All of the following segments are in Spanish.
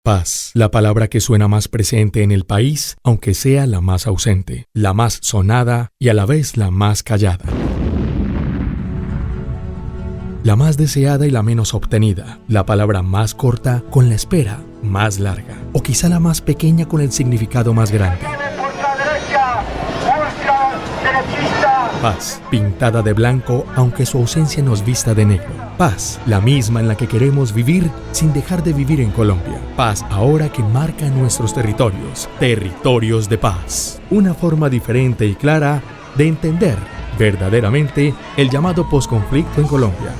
Paz, la palabra que suena más presente en el país, aunque sea la más ausente, la más sonada y a la vez la más callada. La más deseada y la menos obtenida, la palabra más corta con la espera más larga, o quizá la más pequeña con el significado más grande. Paz, pintada de blanco, aunque su ausencia nos vista de negro. Paz, la misma en la que queremos vivir sin dejar de vivir en Colombia. Paz ahora que marca nuestros territorios. Territorios de paz. Una forma diferente y clara de entender verdaderamente el llamado posconflicto en Colombia.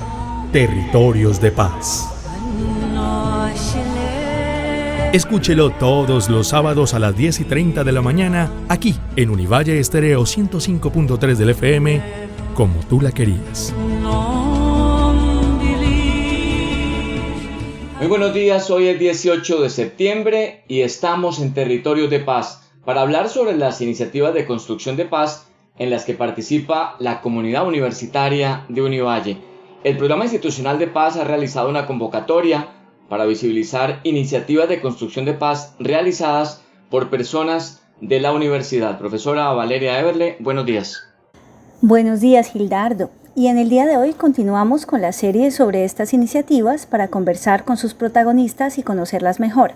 Territorios de paz. Escúchelo todos los sábados a las 10:30 de la mañana, aquí en Univalle Estéreo 105.3 del FM, como tú la querías. Muy buenos días, hoy es 18 de septiembre y estamos en Territorios de Paz para hablar sobre las iniciativas de construcción de paz en las que participa la comunidad universitaria de Univalle. El Programa Institucional de Paz ha realizado una convocatoria para visibilizar iniciativas de construcción de paz realizadas por personas de la universidad. Profesora Valeria Eberle, buenos días. Buenos días, Gildardo. Y en el día de hoy continuamos con la serie sobre estas iniciativas para conversar con sus protagonistas y conocerlas mejor.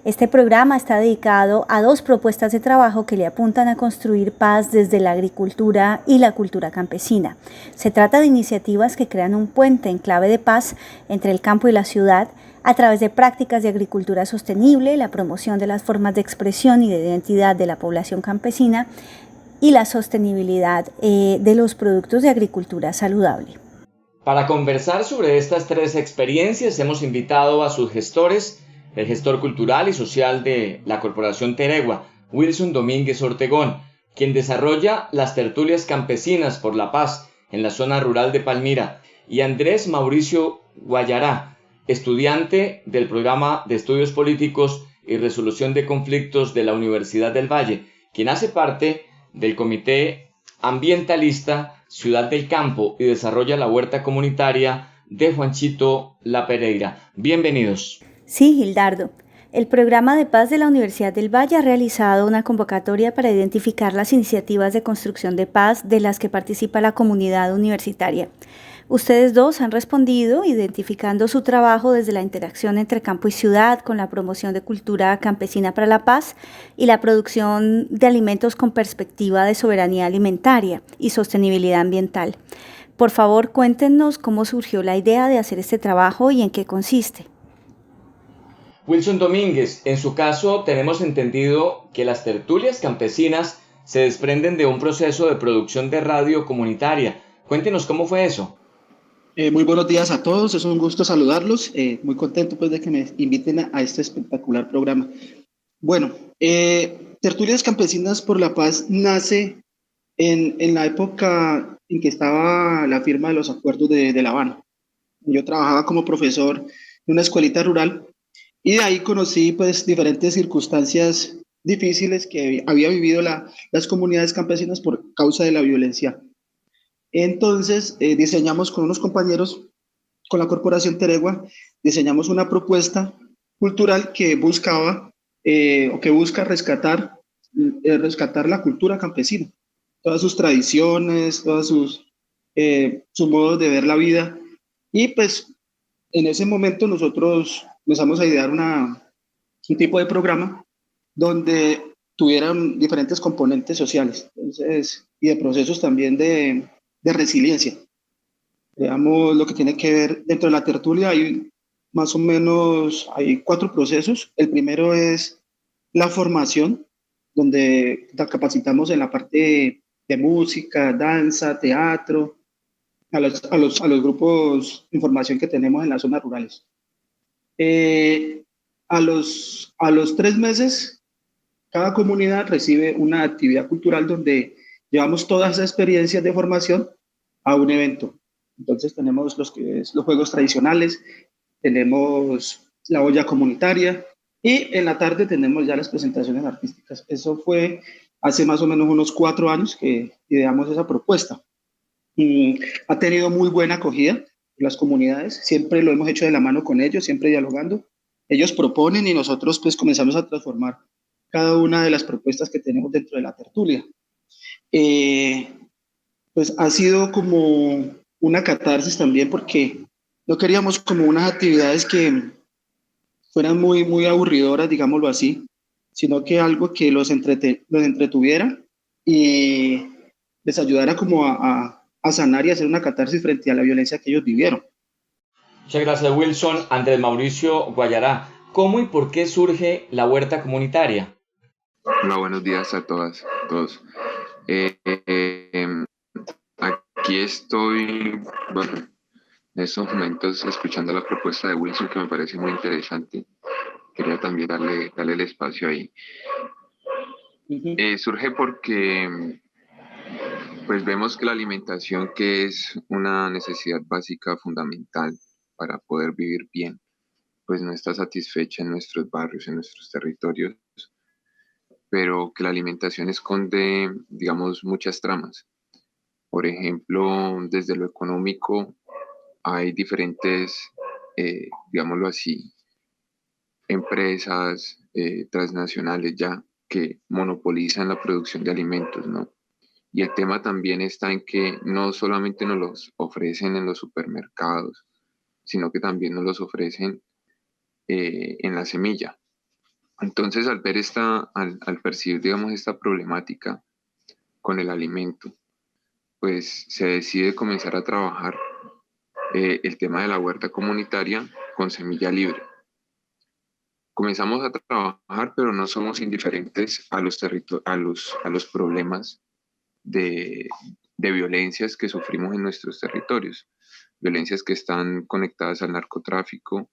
Este programa está dedicado a 2 propuestas de trabajo que le apuntan a construir paz desde la agricultura y la cultura campesina. Se trata de iniciativas que crean un puente en clave de paz entre el campo y la ciudad, a través de prácticas de agricultura sostenible, la promoción de las formas de expresión y de identidad de la población campesina y la sostenibilidad de los productos de agricultura saludable. Para conversar sobre estas 3 experiencias hemos invitado a sus gestores, el gestor cultural y social de la Corporación Teregua, Wilson Domínguez Ortegón, quien desarrolla las tertulias campesinas por la paz en la zona rural de Palmira, y Andrés Mauricio Guayará, estudiante del Programa de Estudios Políticos y Resolución de Conflictos de la Universidad del Valle, quien hace parte del Comité Ambientalista Ciudad del Campo y desarrolla la huerta comunitaria de Juanchito La Pereira. Bienvenidos. Sí, Gildardo. El Programa de Paz de la Universidad del Valle ha realizado una convocatoria para identificar las iniciativas de construcción de paz de las que participa la comunidad universitaria. Ustedes 2 han respondido identificando su trabajo desde la interacción entre campo y ciudad con la promoción de cultura campesina para la paz y la producción de alimentos con perspectiva de soberanía alimentaria y sostenibilidad ambiental. Por favor, cuéntenos cómo surgió la idea de hacer este trabajo y en qué consiste. Wilson Domínguez, en su caso tenemos entendido que las tertulias campesinas se desprenden de un proceso de producción de radio comunitaria. Cuéntenos cómo fue eso. Muy buenos días a todos, es un gusto saludarlos, muy contento pues de que me inviten a este espectacular programa. Bueno, Tertulias Campesinas por la Paz nace en la época en que estaba la firma de los acuerdos de La Habana. Yo trabajaba como profesor en una escuelita rural y de ahí conocí pues diferentes circunstancias difíciles que había vivido las comunidades campesinas por causa de la violencia. Entonces diseñamos con unos compañeros, con la Corporación Teregua, diseñamos una propuesta cultural que buscaba o que busca rescatar la cultura campesina, todas sus tradiciones, todos sus modos de ver la vida. Y pues en ese momento nosotros empezamos a idear un tipo de programa donde tuvieran diferentes componentes sociales, entonces, y de procesos también de resiliencia. Veamos lo que tiene que ver dentro de la tertulia. Hay más o menos 4 procesos. El primero es la formación, donde la capacitamos en la parte de música, danza, teatro, a los grupos de información que tenemos en las zonas rurales. A los 3 meses, cada comunidad recibe una actividad cultural donde llevamos todas esas experiencias de formación a un evento. Entonces tenemos los juegos tradicionales, tenemos la olla comunitaria y en la tarde tenemos ya las presentaciones artísticas. Eso fue hace más o menos unos 4 años que ideamos esa propuesta. Ha tenido muy buena acogida en las comunidades, siempre lo hemos hecho de la mano con ellos, siempre dialogando. Ellos proponen y nosotros pues comenzamos a transformar cada una de las propuestas que tenemos dentro de la tertulia. Eh, pues ha sido como una catarsis también porque no queríamos como unas actividades que fueran muy aburridoras, digámoslo así, sino que algo que los entretuviera y les ayudara como a sanar y hacer una catarsis frente a la violencia que ellos vivieron. Muchas gracias, Wilson. Andrés Mauricio Guayará, ¿cómo y por qué surge la huerta comunitaria? Hola, buenos días a todas, todos. Eh, eh, Aquí estoy, bueno, en estos momentos escuchando la propuesta de Wilson que me parece muy interesante. Quería también darle el espacio ahí. Surge porque pues vemos que la alimentación, que es una necesidad básica fundamental para poder vivir bien, pues no está satisfecha en nuestros barrios, en nuestros territorios, pero que la alimentación esconde, digamos, muchas tramas. Por ejemplo, desde lo económico hay diferentes, digámoslo así, empresas transnacionales ya que monopolizan la producción de alimentos, ¿no? Y el tema también está en que no solamente nos los ofrecen en los supermercados, sino que también nos los ofrecen en la semilla. Entonces, al percibir, digamos, esta problemática con el alimento, pues se decide comenzar a trabajar el tema de la huerta comunitaria con semilla libre. Comenzamos a trabajar, pero no somos indiferentes a los problemas de, de violencias que sufrimos en nuestros territorios, violencias que están conectadas al narcotráfico,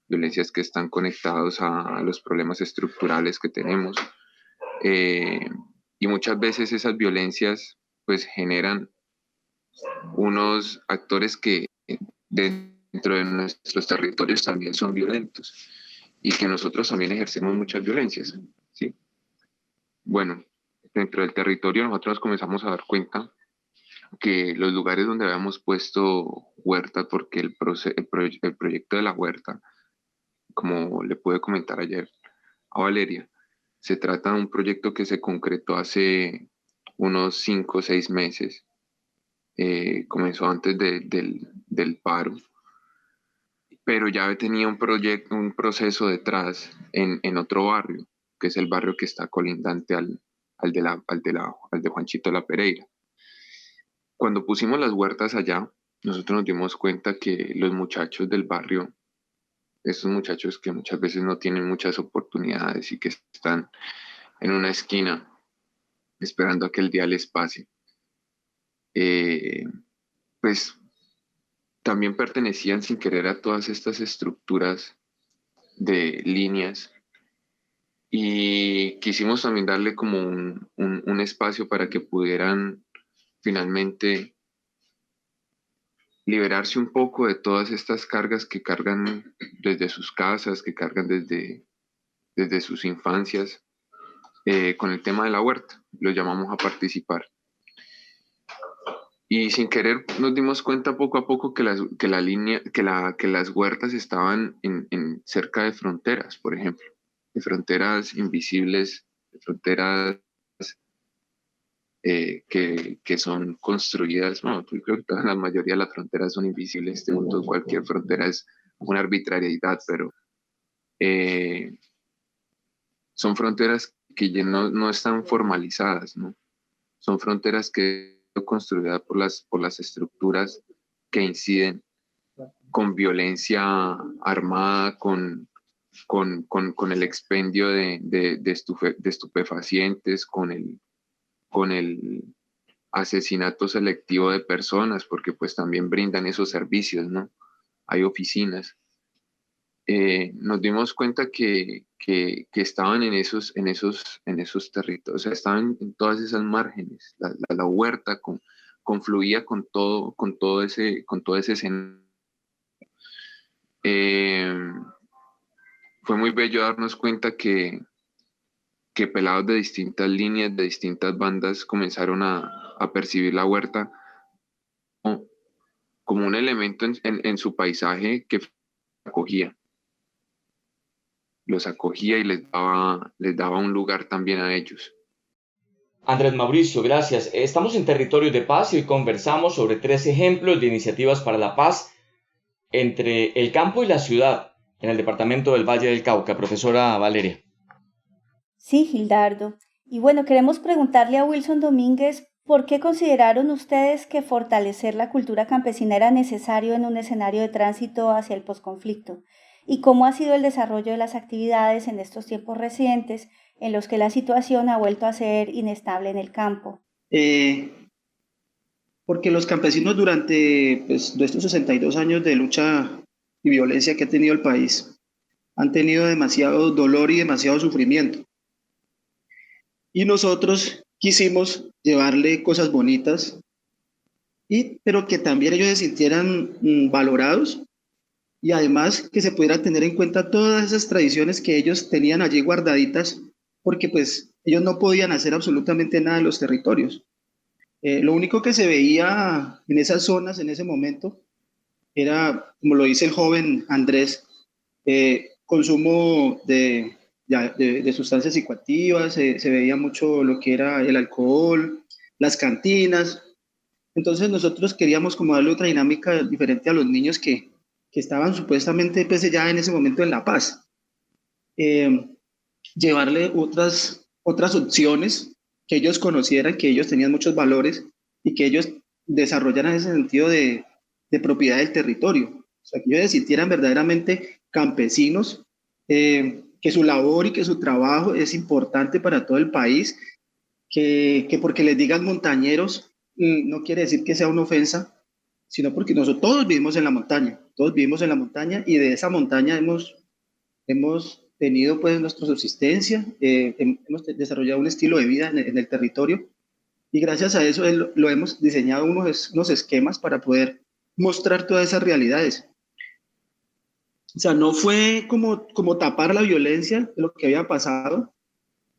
violencias que están conectadas a los problemas estructurales que tenemos. eh, y muchas veces esas violencias pues generan unos actores que dentro de nuestros territorios también son violentos y que nosotros también ejercemos muchas violencias, ¿sí? Bueno, dentro del territorio nosotros comenzamos a dar cuenta que los lugares donde habíamos puesto huertas, porque el proyecto de la huerta, como le pude comentar ayer a Valeria, se trata de un proyecto que se concretó hace unos 5 o 6 meses. Comenzó antes del paro, pero ya tenía un proceso detrás en otro barrio, que es el barrio que está colindante al de Juanchito La Pereira. Cuando pusimos las huertas allá, nosotros nos dimos cuenta que los muchachos del barrio, estos muchachos que muchas veces no tienen muchas oportunidades y que están en una esquina esperando a que el día les pase, eh, pues también pertenecían sin querer a todas estas estructuras de líneas y quisimos también darle como un espacio para que pudieran finalmente liberarse un poco de todas estas cargas que cargan desde sus casas, que cargan desde sus infancias, con el tema de la huerta. Los llamamos a participar. Y sin querer nos dimos cuenta poco a poco que las huertas estaban cerca de fronteras, por ejemplo, de fronteras invisibles, de fronteras que son construidas. Bueno, yo creo que la mayoría de las fronteras son invisibles. En este mundo cualquier frontera es una arbitrariedad, pero eh, son fronteras que ya no están formalizadas, ¿no? Son fronteras que son construidas por las estructuras que inciden con violencia armada, con el expendio de estupefacientes, con el asesinato selectivo de personas, porque pues también brindan esos servicios, ¿no? Hay oficinas. Nos dimos cuenta que estaban en esos territorios, o sea, estaban en todas esas márgenes. La huerta confluía con todo ese escenario. Eh, Fue muy bello darnos cuenta que pelados de distintas líneas, de distintas bandas, comenzaron a percibir la huerta como un elemento en su paisaje que acogía. los acogía y les daba un lugar también a ellos. Andrés Mauricio, gracias. Estamos en Territorios de Paz y hoy conversamos sobre 3 ejemplos de iniciativas para la paz entre el campo y la ciudad en el departamento del Valle del Cauca. Profesora Valeria. Sí, Gildardo. Y bueno, queremos preguntarle a Wilson Domínguez, ¿por qué consideraron ustedes que fortalecer la cultura campesina era necesario en un escenario de tránsito hacia el posconflicto? ¿Y cómo ha sido el desarrollo de las actividades en estos tiempos recientes en los que la situación ha vuelto a ser inestable en el campo? Porque los campesinos durante de estos 62 años de lucha y violencia que ha tenido el país, han tenido demasiado dolor y demasiado sufrimiento. Y nosotros quisimos llevarle cosas bonitas, pero que también ellos se sintieran valorados y además que se pudiera tener en cuenta todas esas tradiciones que ellos tenían allí guardaditas, porque pues ellos no podían hacer absolutamente nada en los territorios. Lo único que se veía en esas zonas en ese momento era, como lo dice el joven Andrés, consumo de sustancias psicoactivas, se veía mucho lo que era el alcohol, las cantinas. Entonces nosotros queríamos como darle otra dinámica diferente a los niños que estaban supuestamente pues, ya en ese momento en La Paz. Llevarle otras opciones que ellos conocieran, que ellos tenían muchos valores y que ellos desarrollaran ese sentido de propiedad del territorio. O sea, que ellos se sintieran verdaderamente campesinos, que su labor y que su trabajo es importante para todo el país, que porque les digan montañeros no quiere decir que sea una ofensa, sino porque nosotros todos vivimos en la montaña, todos vivimos en la montaña y de esa montaña hemos tenido pues nuestra subsistencia, hemos desarrollado un estilo de vida en el territorio y gracias a eso lo hemos diseñado unos esquemas para poder mostrar todas esas realidades. O sea, no fue como tapar la violencia de lo que había pasado,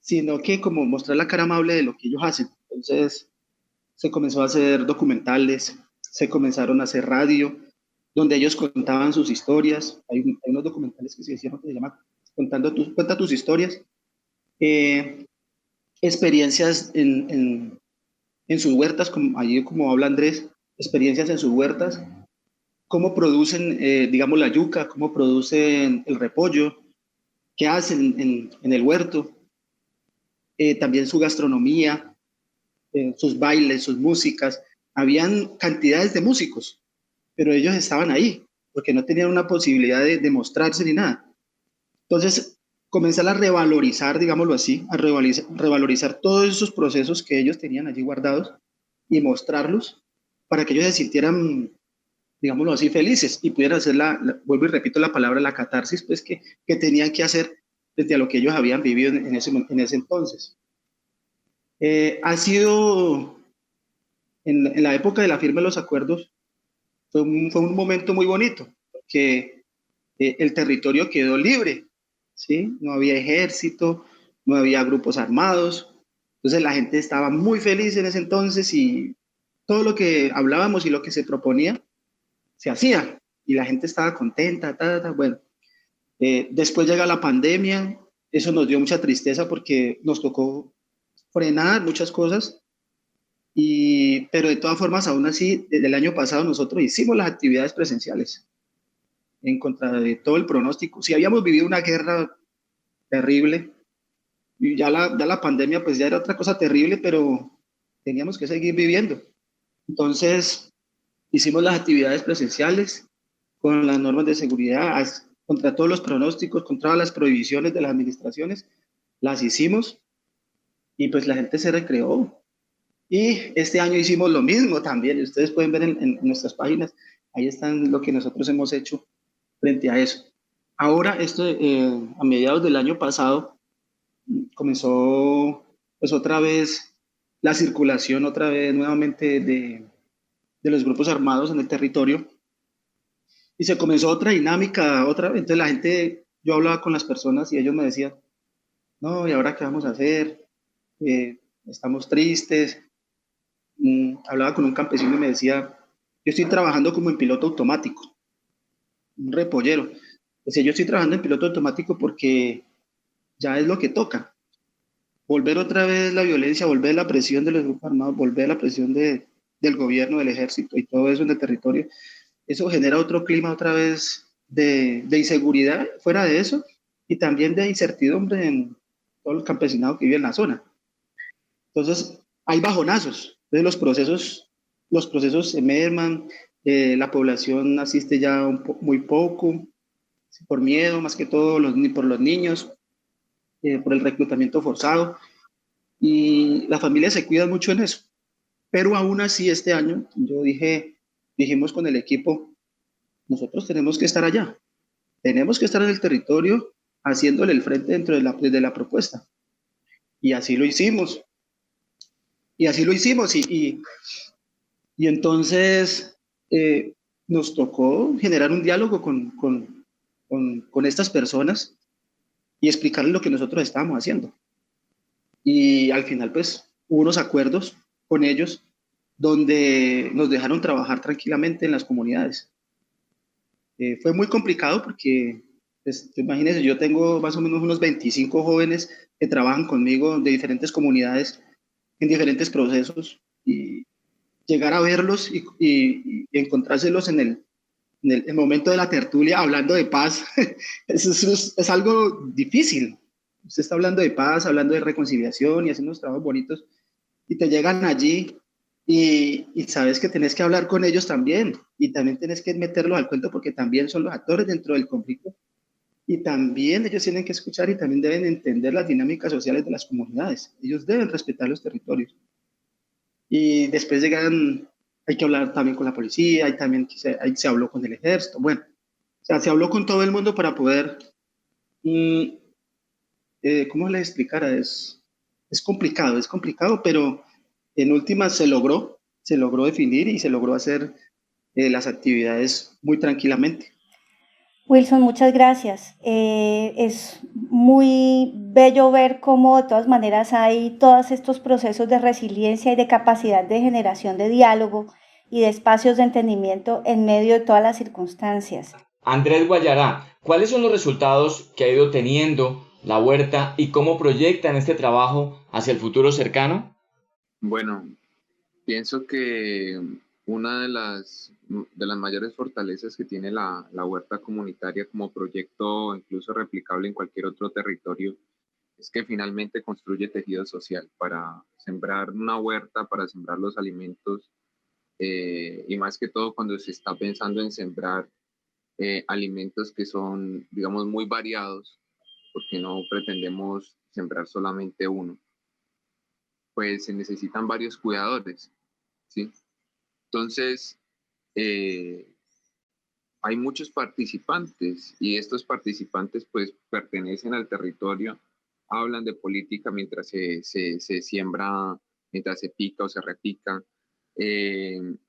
sino que como mostrar la cara amable de lo que ellos hacen. Entonces se comenzó a hacer documentales, se comenzaron a hacer radio, donde ellos contaban sus historias. Hay unos documentales que se hicieron que se llama Cuenta tus historias. Experiencias en sus huertas, allí como habla Andrés, experiencias en sus huertas, cómo producen, digamos, la yuca, cómo producen el repollo, qué hacen en el huerto, también su gastronomía, sus bailes, sus músicas. Habían cantidades de músicos, pero ellos estaban ahí, porque no tenían una posibilidad de mostrarse ni nada. Entonces, comenzar a revalorizar, digámoslo así, a revalorizar todos esos procesos que ellos tenían allí guardados y mostrarlos para que ellos se sintieran, digámoslo así, felices y pudieran hacer vuelvo y repito la palabra, la catarsis, pues que tenían que hacer desde a lo que ellos habían vivido en ese entonces. Ha sido, en la época de la firma de los acuerdos, fue un momento muy bonito, porque el territorio quedó libre, ¿sí? No había ejército, no había grupos armados, entonces la gente estaba muy feliz en ese entonces y todo lo que hablábamos y lo que se proponía se hacía y la gente estaba contenta, bueno. Después llega la pandemia, eso nos dio mucha tristeza porque nos tocó frenar muchas cosas, pero de todas formas, aún así, desde el año pasado nosotros hicimos las actividades presenciales en contra de todo el pronóstico. Si habíamos vivido una guerra terrible, y ya la pandemia pues ya era otra cosa terrible, pero teníamos que seguir viviendo. Entonces, hicimos las actividades presenciales con las normas de seguridad, contra todos los pronósticos, contra las prohibiciones de las administraciones, las hicimos y pues la gente se recreó. Y este año hicimos lo mismo también, y ustedes pueden ver en nuestras páginas, ahí están lo que nosotros hemos hecho frente a eso. Ahora, a mediados del año pasado, comenzó pues otra vez la circulación, otra vez nuevamente de los grupos armados en el territorio, y se comenzó otra dinámica, otra vez. Entonces la gente, yo hablaba con las personas y ellos me decían, no, ¿y ahora qué vamos a hacer? Estamos tristes. Hablaba con un campesino y me decía, yo estoy trabajando como en piloto automático, un repollero. Pues yo estoy trabajando en piloto automático porque ya es lo que toca. Volver otra vez la violencia, volver la presión de los grupos armados, volver la presión del gobierno, del ejército y todo eso en el territorio. Eso genera otro clima otra vez de inseguridad fuera de eso y también de incertidumbre en todo el campesinado que vive en la zona. Entonces, hay bajonazos. Entonces, los procesos se merman, la población asiste ya muy poco, por miedo, más que todo por los niños, por el reclutamiento forzado, y las familias se cuidan mucho en eso. Pero aún así, este año, dijimos con el equipo, nosotros tenemos que estar allá, tenemos que estar en el territorio haciéndole el frente desde la propuesta. Y así lo hicimos. Y entonces nos tocó generar un diálogo con estas personas y explicarles lo que nosotros estábamos haciendo. Y al final, pues, hubo unos acuerdos con ellos donde nos dejaron trabajar tranquilamente en las comunidades. Fue muy complicado porque, pues, imagínense, yo tengo más o menos unos 25 jóvenes que trabajan conmigo de diferentes comunidades, en diferentes procesos, y llegar a verlos y encontrárselos en el momento de la tertulia hablando de paz, es algo difícil. Usted está hablando de paz, hablando de reconciliación y haciendo unos trabajos bonitos, y te llegan allí y sabes que tenés que hablar con ellos también, y también tenés que meterlos al cuento porque también son los actores dentro del conflicto, y también ellos tienen que escuchar y también deben entender las dinámicas sociales de las comunidades. Ellos deben respetar los territorios. Y después llegan, hay que hablar también con la policía, ahí se habló con el ejército, bueno, o sea, se habló con todo el mundo para poder, ¿cómo les explicara? Es complicado, pero en últimas se logró definir y se logró hacer las actividades muy tranquilamente. Wilson, muchas gracias. Es muy bello ver cómo de todas maneras hay todos estos procesos de resiliencia y de capacidad de generación de diálogo y de espacios de entendimiento en medio de todas las circunstancias. Andrés Guayará, ¿cuáles son los resultados que ha ido teniendo la huerta y cómo proyectan este trabajo hacia el futuro cercano? Bueno, pienso que una de las mayores fortalezas que tiene la huerta comunitaria como proyecto incluso replicable en cualquier otro territorio es que finalmente construye tejido social para sembrar una huerta, para sembrar los alimentos y más que todo cuando se está pensando en sembrar alimentos que son, digamos, muy variados, porque no pretendemos sembrar solamente uno, pues se necesitan varios cuidadores, ¿sí? Entonces, eh, hay muchos participantes y estos participantes pues pertenecen al territorio, hablan de política mientras se siembra, mientras se pica o se repica,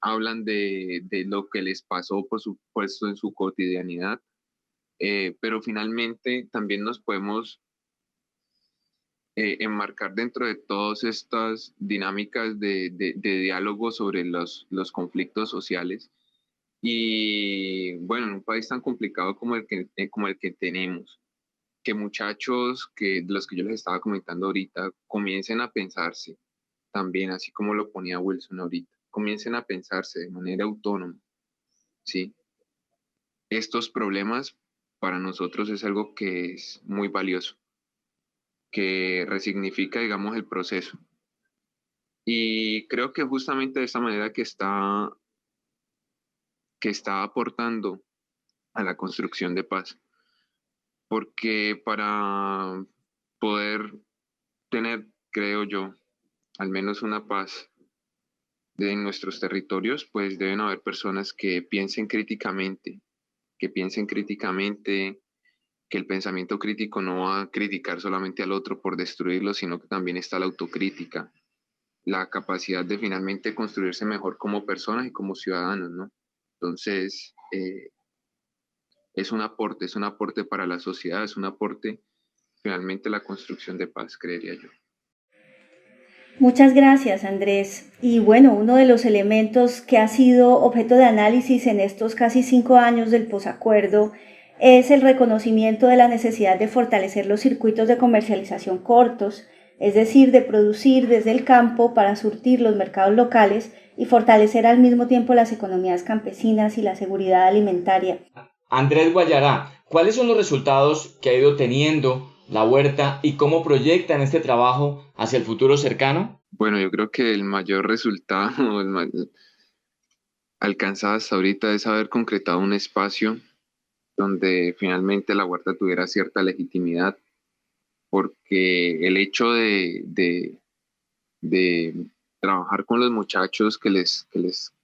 hablan de lo que les pasó por supuesto en su cotidianidad, pero finalmente también nos podemos enmarcar dentro de todas estas dinámicas de diálogo sobre los conflictos sociales. Y bueno, en un país tan complicado como el que tenemos, que muchachos de los que yo les estaba comentando ahorita comiencen a pensarse también, así como lo ponía Wilson ahorita, comiencen a pensarse de manera autónoma, ¿sí? Estos problemas para nosotros es algo que es muy valioso, que resignifica, digamos, el proceso. Y creo que justamente de esta manera que está aportando a la construcción de paz. Porque para poder tener, creo yo, al menos una paz en nuestros territorios, pues deben haber personas que piensen críticamente, que el pensamiento crítico no va a criticar solamente al otro por destruirlo, sino que también está la autocrítica, la capacidad de finalmente construirse mejor como personas y como ciudadanos, ¿no? Entonces, es un aporte para la sociedad, es un aporte finalmente la construcción de paz, creería yo. Muchas gracias, Andrés. Y bueno, uno de los elementos que ha sido objeto de análisis en estos casi 5 años del posacuerdo es el reconocimiento de la necesidad de fortalecer los circuitos de comercialización cortos, es decir, de producir desde el campo para surtir los mercados locales y fortalecer al mismo tiempo las economías campesinas y la seguridad alimentaria. Andrés Guayará, ¿cuáles son los resultados que ha ido teniendo la huerta y cómo proyectan este trabajo hacia el futuro cercano? Bueno, yo creo que el mayor resultado alcanzado hasta ahorita es haber concretado un espacio donde finalmente la huerta tuviera cierta legitimidad, porque el hecho de trabajar con los muchachos que les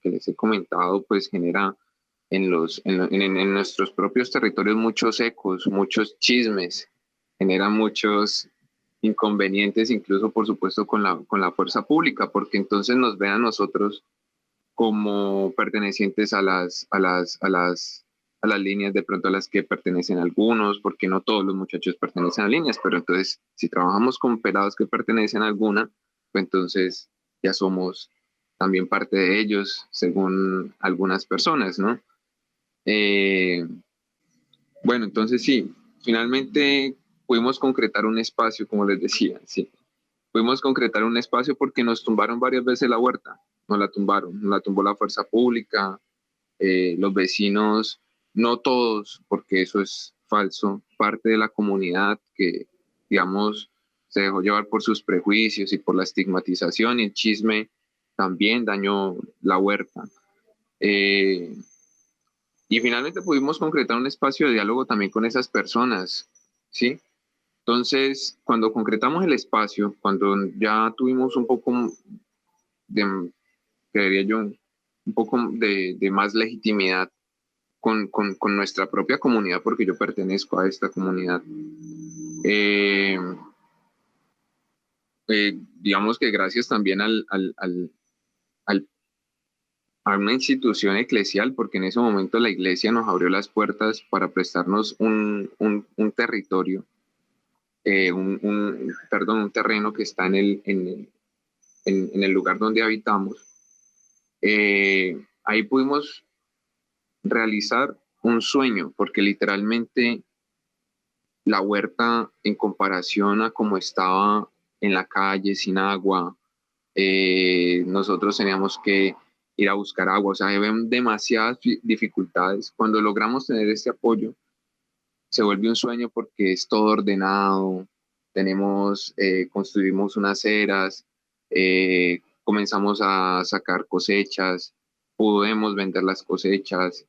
he comentado, pues genera en nuestros propios territorios muchos ecos, muchos chismes, genera muchos inconvenientes, incluso por supuesto con la fuerza pública, porque entonces nos ven a nosotros como pertenecientes a las líneas de pronto a las que pertenecen algunos, porque no todos los muchachos pertenecen a líneas, pero entonces si trabajamos con pelados que pertenecen a alguna, pues entonces ya somos también parte de ellos, según algunas personas, ¿no? Bueno, entonces sí, finalmente pudimos concretar un espacio, como les decía, sí. Pudimos concretar un espacio porque nos tumbaron varias veces la huerta, nos la tumbaron, nos la tumbó la fuerza pública, los vecinos, no todos, porque eso es falso, parte de la comunidad que, digamos, se dejó llevar por sus prejuicios y por la estigmatización y el chisme también dañó la huerta. Y finalmente pudimos concretar un espacio de diálogo también con esas personas, ¿sí? Entonces, cuando concretamos el espacio, cuando ya tuvimos un poco de, creería yo, un poco de más legitimidad con nuestra propia comunidad, porque yo pertenezco a esta comunidad, digamos que gracias también a una institución eclesial, porque en ese momento la iglesia nos abrió las puertas para prestarnos un territorio, un terreno que está en el lugar donde habitamos. Ahí pudimos realizar un sueño, porque literalmente la huerta, en comparación a como estaba en la calle, sin agua, nosotros teníamos que ir a buscar agua, o sea, había demasiadas dificultades. Cuando logramos tener este apoyo, se vuelve un sueño porque es todo ordenado, construimos unas eras, comenzamos a sacar cosechas, podemos vender las cosechas.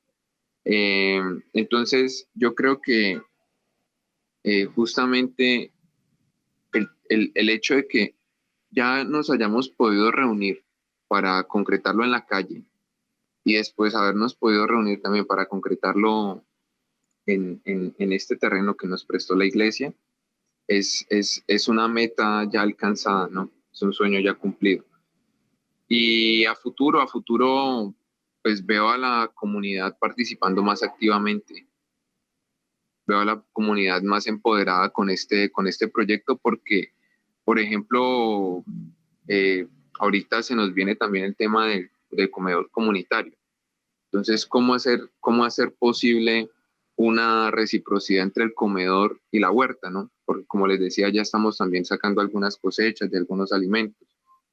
Entonces, yo creo que justamente el hecho de que ya nos hayamos podido reunir para concretarlo en la calle y después habernos podido reunir también para concretarlo en este terreno que nos prestó la iglesia, es una meta ya alcanzada, ¿no? Es un sueño ya cumplido. Y a futuro, pues veo a la comunidad participando más activamente, veo a la comunidad más empoderada con este proyecto porque, por ejemplo, ahorita se nos viene también el tema del comedor comunitario. Entonces, ¿cómo hacer posible una reciprocidad entre el comedor y la huerta, ¿no? Porque como les decía, ya estamos también sacando algunas cosechas de algunos alimentos,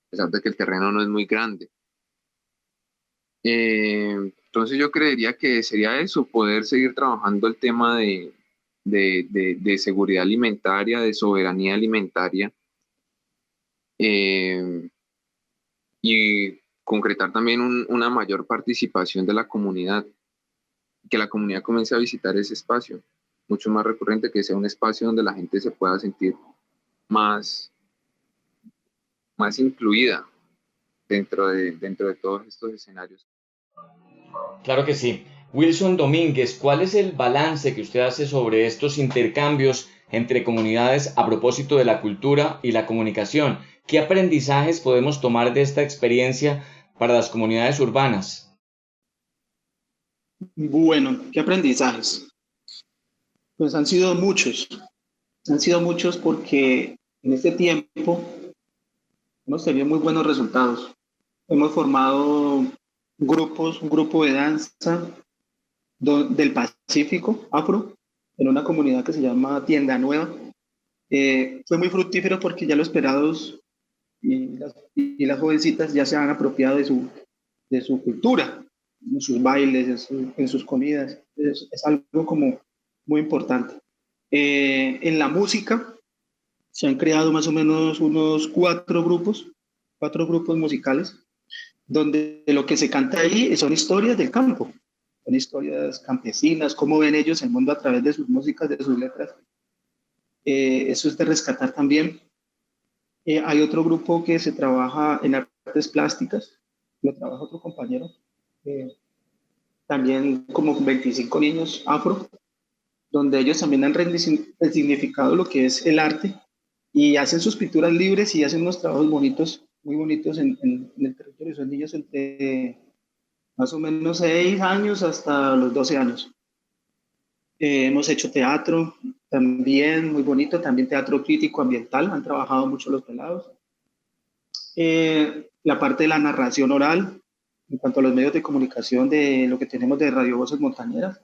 a pesar de que el terreno no es muy grande. Entonces yo creería que sería eso, poder seguir trabajando el tema de seguridad alimentaria, de soberanía alimentaria, y concretar también una mayor participación de la comunidad, que la comunidad comience a visitar ese espacio, mucho más recurrente, que sea un espacio donde la gente se pueda sentir más incluida dentro de todos estos escenarios. Claro que sí. Wilson Domínguez, ¿cuál es el balance que usted hace sobre estos intercambios entre comunidades a propósito de la cultura y la comunicación? ¿Qué aprendizajes podemos tomar de esta experiencia para las comunidades urbanas? Bueno, ¿qué aprendizajes? Pues han sido muchos porque en este tiempo hemos tenido muy buenos resultados. Hemos formado un grupo de danza del Pacífico, afro, en una comunidad que se llama Tienda Nueva. Fue muy fructífero porque ya los pelados y las jovencitas ya se han apropiado de su cultura, en sus bailes, en sus comidas. Es algo como muy importante. En la música se han creado más o menos unos cuatro grupos musicales, donde lo que se canta ahí son historias del campo, son historias campesinas, cómo ven ellos el mundo a través de sus músicas, de sus letras. Eso es de rescatar también. Hay otro grupo que se trabaja en artes plásticas, lo trabaja otro compañero, también como 25 niños afro, donde ellos también han resignificado lo que es el arte y hacen sus pinturas libres y hacen unos trabajos bonitos, muy bonitos en el territorio. Son niños entre más o menos 6 años hasta los 12 años. Hemos hecho teatro también muy bonito, también teatro crítico ambiental, han trabajado mucho los pelados. La parte de la narración oral, en cuanto a los medios de comunicación de lo que tenemos de Radio Voces Montañeras,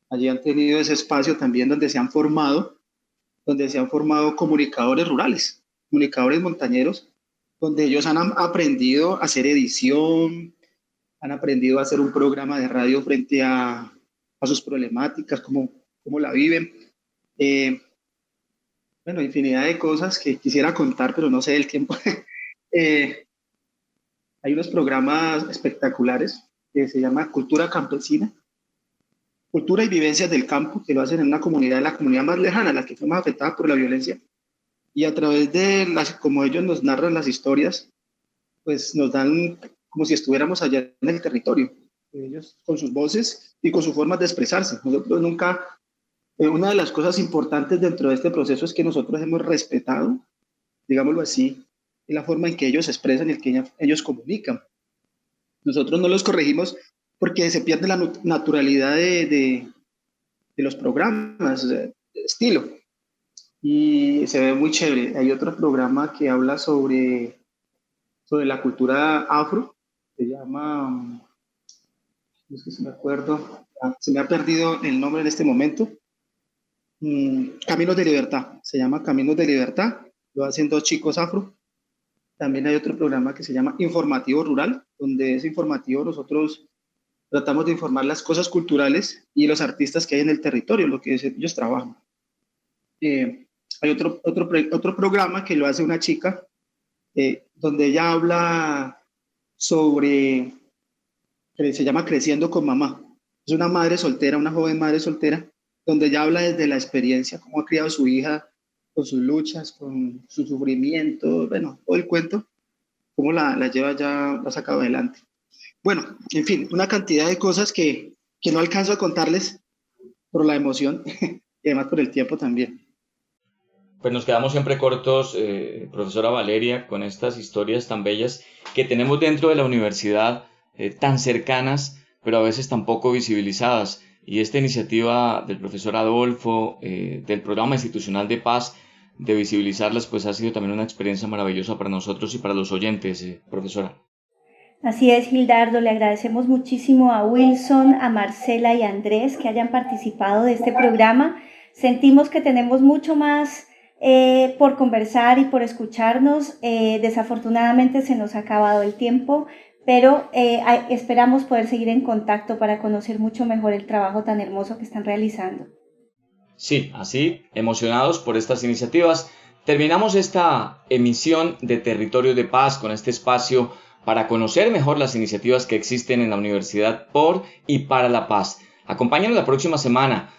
allí han tenido ese espacio también donde se han formado comunicadores rurales, comunicadores montañeros, donde ellos han aprendido a hacer edición, han aprendido a hacer un programa de radio frente a sus problemáticas, cómo la viven. Bueno, infinidad de cosas que quisiera contar, pero no sé el tiempo. Hay unos programas espectaculares que se llama Cultura Campesina, Cultura y Vivencias del Campo, que lo hacen en una comunidad, la comunidad más lejana, la que fue más afectada por la violencia. Y a través de como ellos nos narran las historias, pues nos dan como si estuviéramos allá en el territorio. Ellos con sus voces y con sus formas de expresarse. Nosotros nunca, una de las cosas importantes dentro de este proceso es que nosotros hemos respetado, digámoslo así, la forma en que ellos expresan y en que ellos comunican. Nosotros no los corregimos porque se pierde la naturalidad de los programas, de estilo. Y se ve muy chévere. Hay otro programa que habla sobre la cultura afro, se llama, no sé si me acuerdo, se me ha perdido el nombre en este momento, Caminos de Libertad, se llama Caminos de Libertad, lo hacen 2 chicos afro. También hay otro programa que se llama Informativo Rural, donde ese informativo nosotros tratamos de informar las cosas culturales y los artistas que hay en el territorio, lo que ellos trabajan. Hay otro programa que lo hace una chica, donde ella habla sobre, que se llama Creciendo con Mamá. Es una madre soltera, una joven madre soltera, donde ella habla desde la experiencia, cómo ha criado a su hija, con sus luchas, con su sufrimiento, bueno, todo el cuento, cómo la lleva ya, la ha sacado adelante. Bueno, en fin, una cantidad de cosas que no alcanzo a contarles por la emoción y además por el tiempo también. Pues nos quedamos siempre cortos, profesora Valeria, con estas historias tan bellas que tenemos dentro de la universidad, tan cercanas, pero a veces tan poco visibilizadas. Y esta iniciativa del profesor Adolfo, del Programa Institucional de Paz, de visibilizarlas, pues ha sido también una experiencia maravillosa para nosotros y para los oyentes, profesora. Así es, Gildardo, le agradecemos muchísimo a Wilson, a Marcela y a Andrés que hayan participado de este programa. Sentimos que tenemos mucho más por conversar y por escucharnos. Desafortunadamente se nos ha acabado el tiempo, pero esperamos poder seguir en contacto para conocer mucho mejor el trabajo tan hermoso que están realizando. Sí, así, emocionados por estas iniciativas, terminamos esta emisión de Territorios de Paz con este espacio para conocer mejor las iniciativas que existen en la Universidad por y para la Paz. Acompáñanos la próxima semana.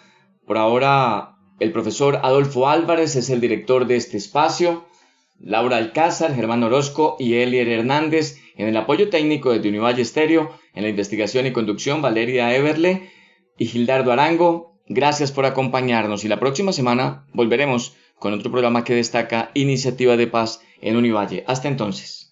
Por ahora, el profesor Adolfo Álvarez es el director de este espacio, Laura Alcázar, Germán Orozco y Elier Hernández en el apoyo técnico de Univalle Estéreo, en la investigación y conducción Valeria Eberle y Gildardo Arango. Gracias por acompañarnos y la próxima semana volveremos con otro programa que destaca Iniciativa de Paz en Univalle. Hasta entonces.